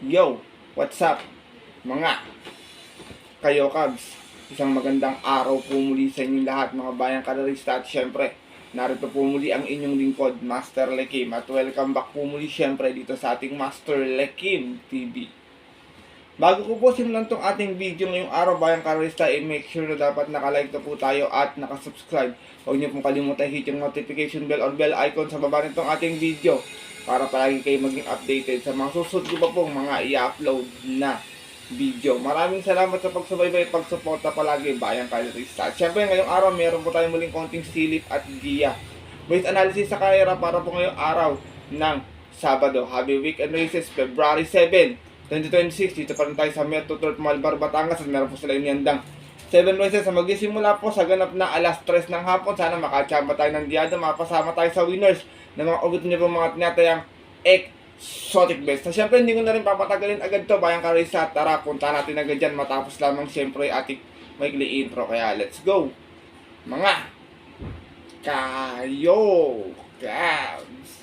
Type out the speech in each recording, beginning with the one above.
Yo, what's up mga kayo Cubs? Isang magandang araw po muli sa inyong lahat mga bayang karerista at syempre narito po muli ang inyong lingkod, Master Lekim, at welcome back po muli syempre dito sa ating Master Lekim TV. Bago ko po simulan tong ating video ngayong araw bayang karerista, make sure na dapat nakalike na po tayo at nakasubscribe. Huwag niyo pong kalimutan hit yung notification bell or bell icon sa baba nitong ating video para palagi kayo maging updated sa mga susunod ko pa pong mga i-upload na video. Maraming salamat sa pagsubaybay at pagsuporta palagi bayang karerista. At syempre ngayong araw meron po tayong muling konting silip at giya. Base analysis sa karera para po ngayong araw ng Sabado. Happy Weekend Races, February 7, 2026. Dito pa rin tayo sa Metro Turf Malbar, Batangas at meron po sila iniyandang 7 races na magsisimula po sa ganap na alas 3 ng hapon. Sana makachamba tayo ng diado, mapasama tayo sa winners ng mga ugot niyo po mga tinatayang exotic best. So, syempre, hindi ko na rin papatagalin agad to bayang karisa. Tara, punta natin agad dyan matapos lamang syempre ating maikli intro. Kaya, let's go! Mga kayo Cubs!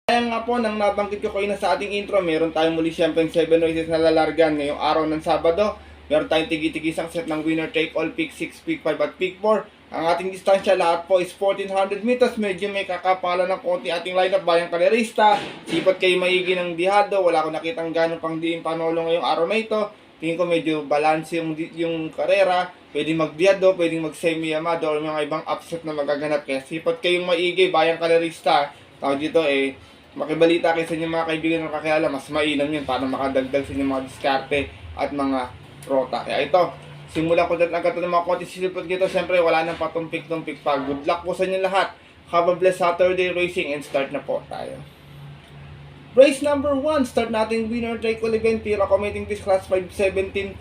Kaya nga po, nang nabanggit ko kayo na sa ating intro, meron tayong muli siyempre 7 races na lalargan ngayong araw ng Sabado. Meron tayong tigi-tigisang set ng winner take all, pick 6, pick 5 at pick 4. Ang ating distansya lahat po is 1400 meters. Medyo may kakapala ng konti ating lineup bayang kalerista. Sipat kayo maigi ng dihado. Wala ko nakitang gano'ng pang diin panolo ngayong araw na ito. Tingin ko medyo balance yung karera. Pwedeng magdihado, pwedeng mag-semi-yamado o mga ibang upset na magaganap. Kaya sipat kayong maigi bayang kalerista. Tawag dito makibalita kayo sa inyong mga kaibigan ng kakilala, mas mainam yun para makadagdag sa inyong mga diskarte at mga rota. Kaya ito, simulan ko dyan agad ng mga konti silipot dito. Siyempre, wala nang patumpik-tumpik pa. Good luck po sa inyo lahat. Have a blessed Saturday racing and start na po tayo. Race number 1, start natin winner take all event. Tira committing this class 5, 17-41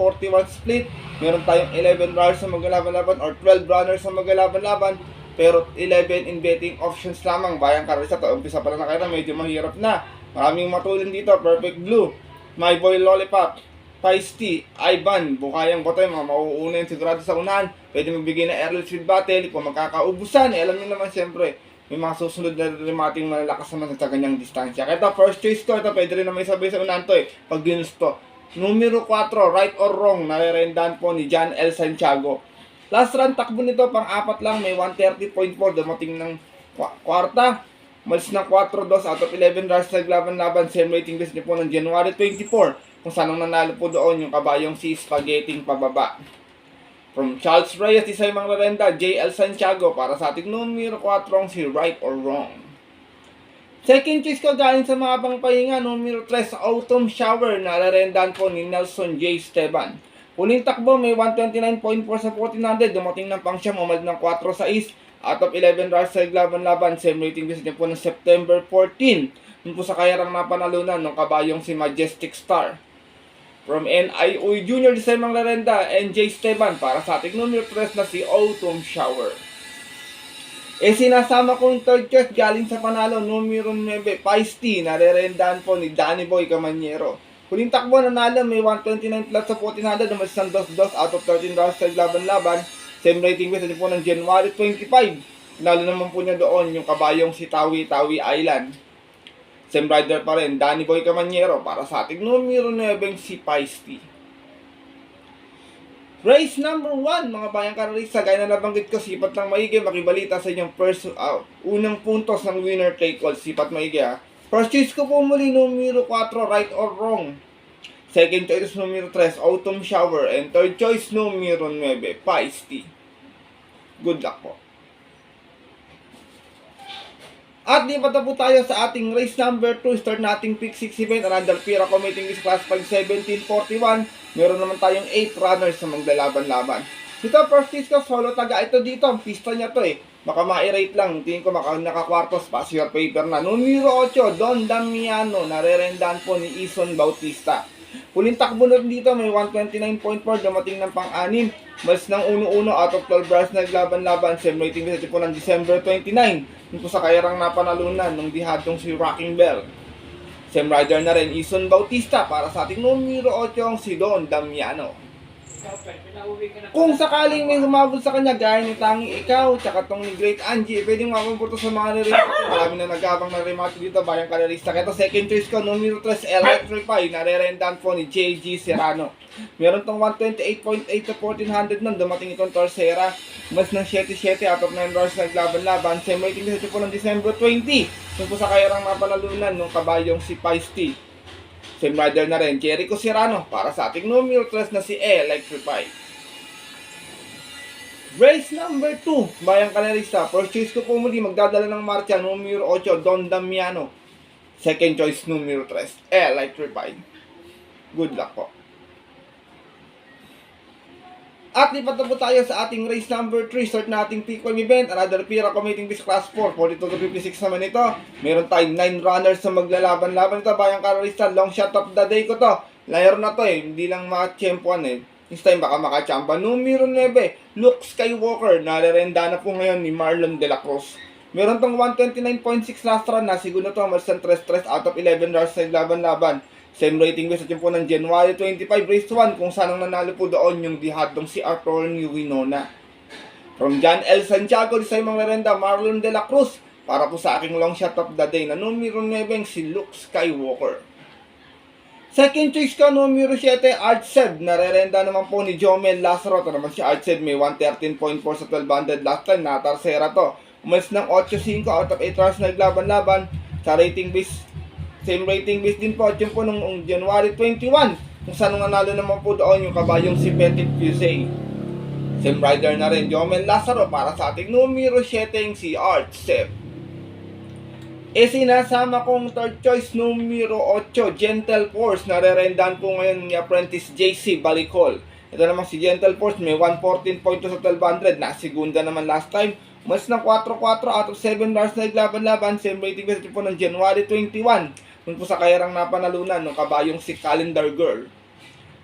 split. Meron tayong 11 runners na maglalaban-laban or 12 runners na maglalaban-laban. Pero 11 in betting options lamang bayang karisa. Umpisa pala na kayo, medyo mahirap na. Maraming matulin dito. Perfect Blue, My Boy Lollipop, Feisty, Ivan, Bukayang Botoy, mga mauuna yun sigurado sa unahan. Pwede magbigay na airless with battle. Kung magkakaubusan, alam nyo naman siyempre, may mga susunod na remating malalakas naman sa ganyang distansya. Kaya ito, first choice ko, ito pwede rin na may sabay sa unahan to pag ginusto. Numero 4, right or wrong, nare-rendahan po ni John L. Santiago. Last run, takbo nito, pang-apat lang, may 130.4, dumating ng kwarta. Malis ng 4-2 out of 11 runs naglaban-laban. Same rating base niyo po ng January 24, kung saan ang nanalo po doon yung kabayong si Spaghetti pababa. From Charles Reyes, isa yung mga renda, J.L. Santiago, para sa ating numero 4, si right or wrong. Second choice ko galing sa mga pangpahinga, numero 3, Autumn Shower, nalarendahan po ni Nelson J. Esteban. Huling takbo, may 129.4 sa 1400. Dumating ng pangsyam, umalit ng 4-6. Out of 11 runs sa laban-laban. Same rating din po ng September 14. Yun po sa kayarang napanalunan ng kabayong si Majestic Star. From NIO Junior, Disemang Larenda, NJ Esteban, para sa ating numero 3 na si Autumn Shower. Sinasama ko yung third choice galing sa panalo, numero 9, Feisty, nare-rendahan po ni Danny Boy Camanyero. Huling takbo nanalo, may 129 plus sa 1400, naman isang 2-2 out of 13 rounds sa laban-laban. Same rating base po ng January 25. Nalo naman po niya doon yung kabayong si Tawi Island. Same rider pa rin, Danny Boy Camanyero, para sa ating numero 9, si Feisty. Race number 1, mga bayang kararisa, gaya na nabanggit ko, sipat lang maigi, makibalita sa inyong unang puntos ng winner take all, sipat maigi First choice ko po muli, numero 4, right or wrong. Second choice, numero 3, Autumn Shower. And third choice, numero 9, Feisty. Good luck po. At di pa po tayo sa ating race number 2. Start nating pick 6 event. Another Pira committing is class 5, 17-41. Meron naman tayong 8 runners na maglalaban-laban. Ito, first choice ko, solo taga. Ito dito, ang pista niya to Baka ma-rate lang. Tingin ko nakakwartos, pass your paper na. Numero 8, Don Damiano. Nare-rendahan po ni Ison Bautista. Huling takbo na dito, may 129.4. Dumating ng pang-anim. Mas ng 1-1 out of 12 runs naglaban-laban. Same rating kasi po ng December 29. Yung po sa kayarang napanalunan ng dihadong si Rocking Bell. Same rider na rin, Ison Bautista, para sa ating numero 8, si Don Damiano. Kung sakaling may humabol sa kanya, gaya ni Tangi Ikaw, tsaka tong ni Great Angie, pwedeng mapupunto sa mga nare-remato. Marami na nagabang na remato dito, bayang kalerista. Ito, second choice ko, numero 3, Electrify, nare-rendan po ni JG Serrano. Meron tong 128.8 to 1400 nun, dumating itong Torcera. Mas ng 7-7 out of 9 rounds naglaban-laban. Same rating dito po ng December 20. Kung po sa kayarang mapanalunan nung kabayong si Feisty. Same rider na rin, Jericho Serrano, para sa ating numero 3 na si Electrify. Race number 2, bayang kalerista. First choice ko po muli, magdadala ng marcha, numero 8, Don Damiano. Second choice, numero 3, Electrify. Good luck po. At lipat na po tayo sa ating race number 3. Start na ating pick 1 event. Another Pira Committing This Class 4. 42 to 56 naman ito. Meron tayong 9 runners na maglalaban-laban ito. Bayang kalerista, long shot of the day ko to. Layer na to hindi lang makachempuan This time baka makachamba. Numero 9, Luke Skywalker. Narerenda na po ngayon ni Marlon De La Cruz. Meron tong 129.6 last run na. Siguro to, Marsan 3-3 out of 11 runs sa laban-laban. Same rating based po ng January 25 race 1 kung saan ang nanalo po doon yung dihadong si Arthur Winona. From John L. Santiago, this time ang narenda Marlon De La Cruz. Para po sa aking long shot of the day na numero 9 si Luke Skywalker. Second choice ko, numero 7, Artseb. Narerenda naman po ni Jomel Lazaro. Ito naman si Artseb, may 113.4 sa 1200 last time. Natarsera to. Umalis ng 8-5 out of 8 rounds naglaban-laban. Sa rating base, same rating base din po. At yun po nung January 21. Kung saan nanalo naman po doon yung kabayong si Petit Fusey. Same rider na rin, Jomel Lazaro. Para sa ating numero 7, si Artseb. Sinasama kong third choice, numero 8, Gentle Force. Narerendahan po ngayon ni Apprentice JC Balicol. Ito naman si Gentle Force, may 114.2 sa 1200. Nasigunda naman last time. Mas ng 4-4 out of 7 rounds na naglaban-laban. Same rating kasi po ng January 21. Kung po sa kayarang napanalunan ng kabayong si Calendar Girl.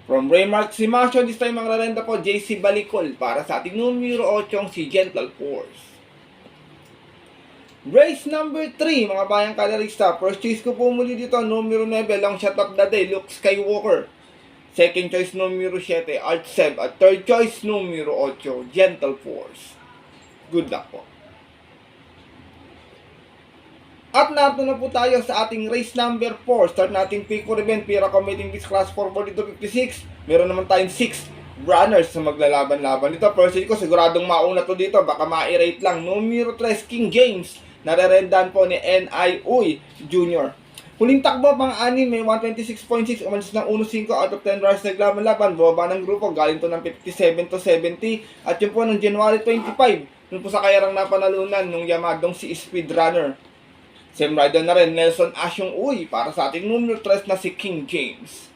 From Raymark Simasyo, this time ang rarenda po, JC Balicol. Para sa ating numero 8, si Gentle Force. Race number 3, mga bayang kalerista. First choice ko po muli dito, numero 9, long shot of the day, Luke Skywalker. Second choice, numero 7, Artseb. At third choice, numero 8, Gentle Force. Good luck po. At narito na po tayo sa ating race number 4. Start nating pick for event, Pira Committing This Class 4, 42-56. Meron naman tayong 6 runners na maglalaban-laban. Dito, first choice ko, siguradong mauna to dito. Baka ma-rate lang. Numero 3, King James. Narerendahan po ni N.I. Uy Jr. Huling takbo pang-anim, may 126.6, umalis ng 1-5 out of 10 runs naglaban-laban. Bumaba ng grupo, galing to ng 57 to 70. At yun po ng January 25, yun po sa kayarang napanalunan nung yamadong si Speedrunner. Same rider na rin, Nelson Asyong Uy, para sa ating numero 3 na si King James.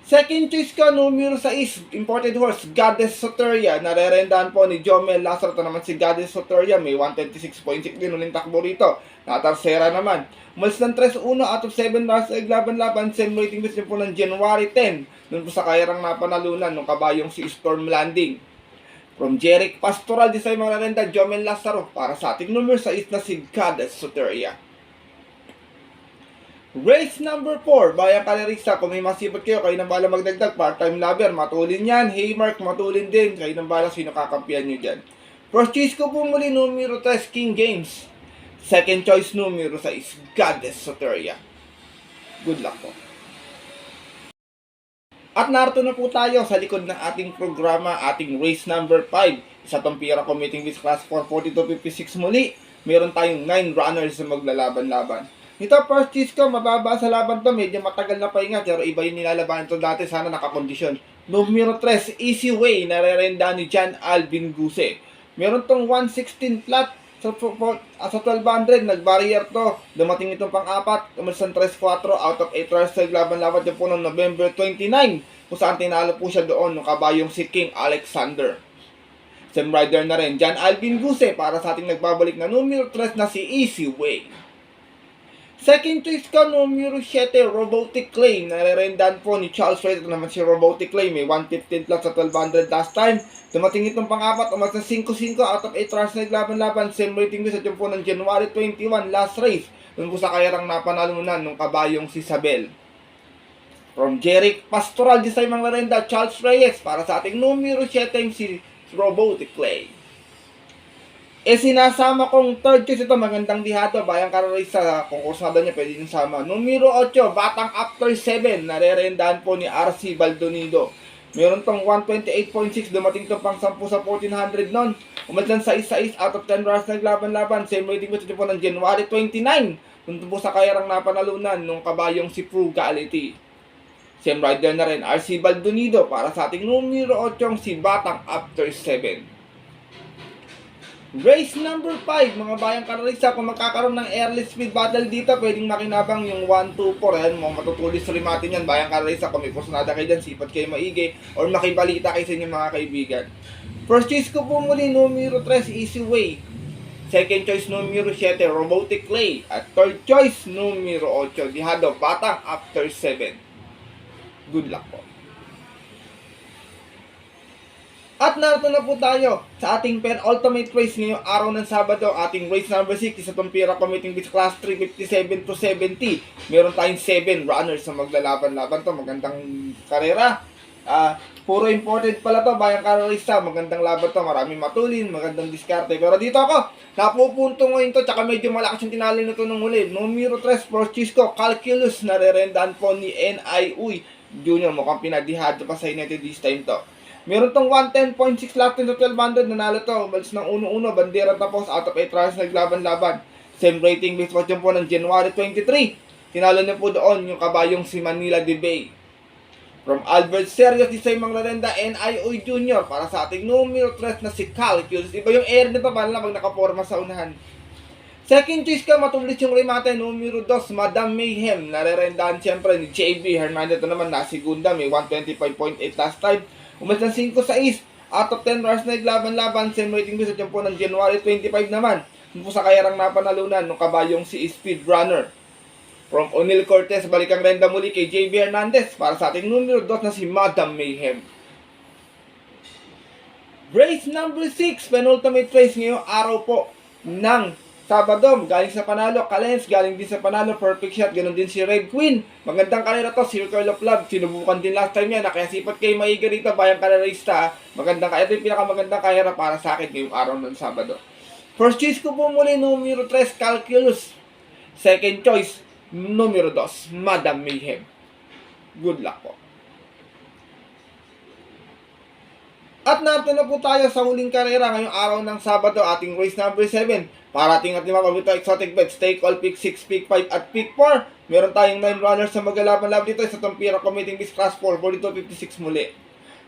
Second choice ko, numero 6, imported horse, Goddess Soteria. Narerendahan po ni Jomel Lazaro. Ito naman si Goddess Soteria, may 126.6 din uling takbo rito. Natarsera naman. Umalis ng 3-1 out of 7 rounds naglaban-laban. Same rating base po ng January 10. Doon po sa kayarang napanalunan ng kabayong si Storm Landing. From Jeric Pastoral, di sa mga narenda, Jomel Lazaro. Para sa ating numero 6 na si Goddess Soteria. Race number 4, bayang kalerista. Kung may masipot kayo, kayo nang bala magdagdag. Part-time lover, matulin yan. Hey Mark, matulin din. Kayo nang bala, sino kakampihan nyo dyan. First choice ko po muli, numero 3, King James. Second choice, numero 6, Goddess Soteria. Good luck po. At narito na po tayo sa likod ng ating programa, ating race number 5. Isa tong Pira Committing This Class 4, 42-56 muli. Meron tayong 9 runners na maglalaban-laban. Ito, first choice ko, mababa sa laban to, medyo matagal na pahinga, pero iba yung nilalabanan to dati, sana nakakondisyon. Numero 3, Easy Way, narerenda ni John Alvin Guse. Meron tong 116 flat sa 1200, nag-barrier to, dumating itong pang-apat, umalis ng 3-4 out of 8 runs sa laban-laban din po noong November 29, kung saan tinalo po siya doon ng kabayong si King Alexander. Same rider na rin, John Alvin Guse, para sa ating nagbabalik na numero 3 na si Easy Way. Second choice ko, numero 7, Robotic Clay. Narerendahan po ni Charles Wright. Ito naman si Robotic Clay. May 115 plus sa 1200 last time. Dumating itong pang-apat. Umas na 5-5 out of 8 runs naglaban-laban. Same rating din sa dyan po ng January 21 last race. Doon po sa kayarang napanalunan ng kabayong si Sabel. From Jeric Pastoral, di sa imang Larenda, Charles Reyes. Para sa ating numero 7, si Robotic Clay. Sinasama kong third choice ito, magandang dihado, bayang kararay sa konkursada niya, pwede nyo sama. Numero 8, Batang After 7, narerendahan po ni RC Baldonido. Meron tong 128.6, dumating tong pang 10 sa 1400 nun. Umatlan sa 6 out of 10 runs naglaban-laban. Same rating po ito po ng January 29. Nung po sa kayarang napanalunan nung kabayong si Frugality. Same rider na rin, RC Baldonido. Para sa ating numero 8, si Batang After 7. Race number 5, mga bayang karalisa, kung magkakaroon ng early speed battle dito, pwedeng makinabang yung 1, 2, 4, yan, mga matutulis rin natin yan, bayang karalisa, kung may personada kayo dyan, sipat kayo maigi, or makibalita kayo sa inyong mga kaibigan. First choice ko po muli, numero 3, Easy Way. Second choice, numero 7, Robotic Clay. At third choice, numero 8, Dihado, Batang After 7. Good luck po. At narito na po tayo sa ating penultimate race ngayong araw ng Sabado. Ating race number 6 sa Tumpira Committing Beach Class 3, 57 to 70. Meron tayong 7 runners na maglalaban-laban to. Magandang karera. Puro imported pala to, bayang karerista. Magandang laban to, maraming matulin, magandang diskarte. Pero dito ako, napupunto ngayon to, tsaka medyo malakas yung tinali na to nung huli. Numero 3, Francisco Calculus, narerendaan po ni N.I. Uy Junior. Mukhang pinadihado pa sa United this time to. Meron tong 110.6 lap to 1200, nanalo to. Umalis ng 1-1, bandera tapos, out of 8 runs naglaban-laban. Same rating based po dyan po ng January 23. Tinalo na po doon yung kabayong si Manila de Bay. From Albert Serios, di sa imang Larenda, N.I.O. Jr. Para sa ating numero 3 na si Calculus. Iba yung air nito, para lang pag nakaporma sa unahan. Second choice ka, matulis yung remate, numero 2, Madam Mayhem. Narerendahan siyempre ni J.B. Hernandez. Ito naman, nasigunda, may 125.8 last time. Umalis ng 5-6, out of 10 runs na naglaban-laban. Same rating bisa dyan po ng January 25 naman. Kung po sa kayarang napanalunan ng kabayong si Speedrunner. From O'Neal Cortez, balikang renda muli kay J.B. Hernandez. Para sa ating numero 2 na si Madam Mayhem. Race number 6, penultimate race ngayong araw po ng Sabado, galing sa panalo, Kalens, galing din sa panalo, perfect shot, ganun din si Red Queen. Magandang karera to, Circle of Love, sinubukan din last time yan, kaya sipat kayo maiga rito, bayang karerista. Magandang karera, ito yung pinakamagandang karera para sa akin ngayong araw ng Sabado. First choice ko po muli, numero 3, Calculus. Second choice, numero 2, Madam Mayhem. Good luck po. At narito na po tayo sa huling karera ngayong araw ng Sabado, ating race number 7. Parating at 5 pabito exotic bets, take all, pick 6, pick 5 at pick 4. Meron tayong 9 runners na maglalaban-laban dito sa Tumpira Committing Beach Class 4, 42.56 muli.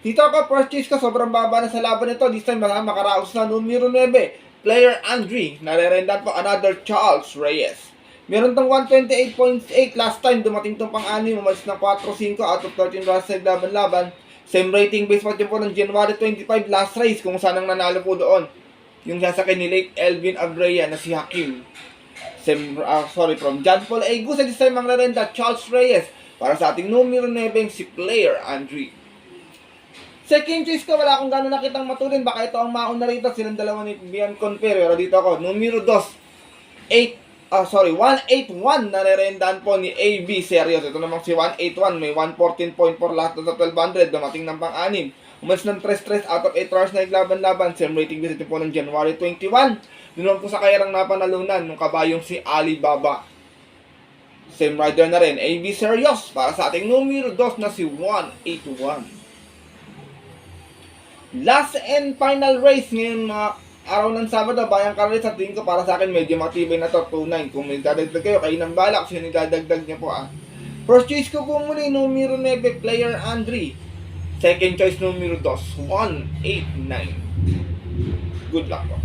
Dito ako, first choice ko, sobrang baba na sa laban nito. This time makaraos na numero 9, Player Andre. Narerendan po another Charles Reyes. Meron tong 128.8 last time, dumating tong pang-anim, umalis ng 4-5 out of 13 runs na naglaban-laban. Same rating based po po ng January 25 last race kung saan ang nanalo po doon. Yung sasakay ni late Elvin Abrea na si Hakim. From John Paul A. Gusa, this time ang Larenda, Charles Reyes. Para sa ating numero 9, si Player Andre. Second choice ko, wala akong gano'n nakitang matulin. Baka ito ang mauna rito. Silang dalawa ni Bian Confer. Pero dito ako, numero 2, 181 na nare-rendaan po ni AB Serios. Ito namang si 181, may 114.4 lahat sa 1200, dumating ng pang-anim. Umalis ng 3-3 out of 8 hours na naglaban-laban. Same rating visit po ng January 21. Doon po sa kayarang napanalunan ng kabayong si Alibaba. Same rider na rin, AB Serios. Para sa ating numero 2 na si 181. Last and final race ngayon mga araw ng Sabado, bayang karera sa tingin ko para sa akin medyo matibay na to, 2-9. Kung may dadagdag kayo, kayo nang balak, sino dadagdag niya po First choice ko po muli, numero 9, Player Andre. Second choice, numero 2, 189. Good luck po.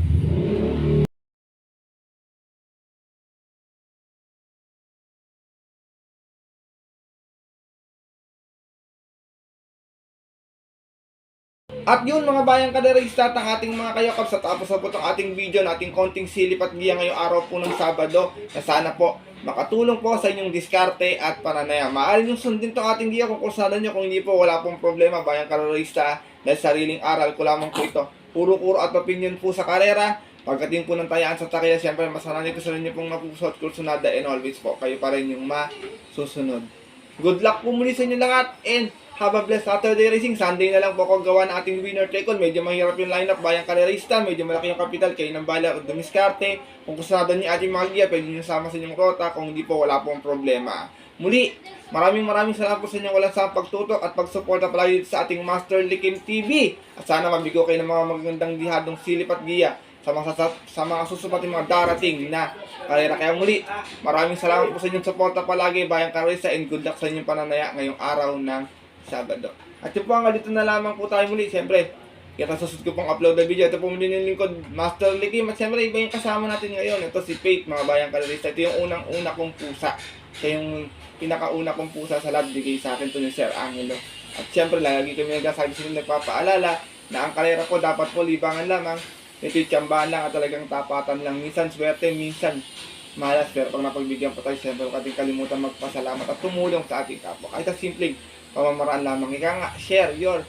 At yun mga bayang kaderista at ang ating mga kayakap sa tapos na po itong ating video na ating konting silip at giya ngayong araw po ng Sabado na sana po makatulong po sa inyong diskarte at pananaya. Maaari nyo sundin itong ating giya kung kursalan nyo, kung hindi po wala pong problema bayang kaderista dahil sariling aral ko lamang po ito. Puro-puro at opinion po sa karera. Pagdating po ng tayaan sa takya, siyempre masananay ko sa inyo pong mapusot, kursunada and always po kayo pa rin yung masusunod. Good luck po muli sa inyo lahat and have a blessed Saturday racing. Sunday na lang po ako gawa ng ating winner take all. Medyo mahirap yung lineup, bayang karerista, medyo malaki yung kapital, kayo ng bala o dumiskarte. Kung kusada niyo ating mga liya, pwede niyo sama sa inyong rota. Kung hindi po, wala pong problema. Muli, maraming salamat po sa inyong walang sawang pagtutok at pagsuporta palagi dito sa ating Master Likim TV. At sana mabigo kayo ng mga magandang dihadong silip at giya sa mga susunod natin mga darating na karera. Kaya muli, maraming salamat po sa inyong suporta palagi, bayang karerista, and good luck sa inyong pananaya ngayong araw ng Sabado. At yun po nga, dito na lamang po tayo muli. Siyempre, kita sa susunod ko pong upload na video. Ito po muli yung lingkod, Master Likim. At siyempre, iba yung kasama natin ngayon. Ito si Faith, mga bayang karerista. Ito yung unang-una kong pusa. Ito yung pinakauna kong pusa sa lab. Bigay sa akin ito ni Sir Angelo. At siyempre, lagi kami nagsasabi sa inyo, nagpapaalala na ang karera ko dapat po libangan lamang. Ito yung tiyambahan lang at talagang tapatan lang. Minsan swerte, minsan malas. Pero pag napagbigyan po tayo, siyempre, huwag ating kalimutan magpasalamat at tumulong sa ating kapwa. Kahit sa simpleng pamamaraan lamang. Ika nga, share your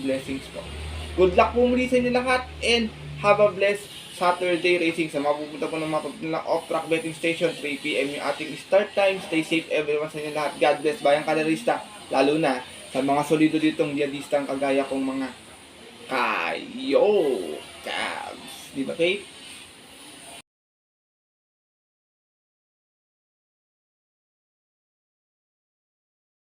blessings po. Good luck po muli sa inyo lahat and have a blessed Saturday racing. Sa mga pupunta po ng mga pupunta ng off-track betting station, 3 PM yung ating start time. Stay safe everyone sa inyo lahat. God bless, bayang kalerista. Lalo na sa mga solido ditong diadistang kagaya kong mga kayo Cavs. Di ba, Faith?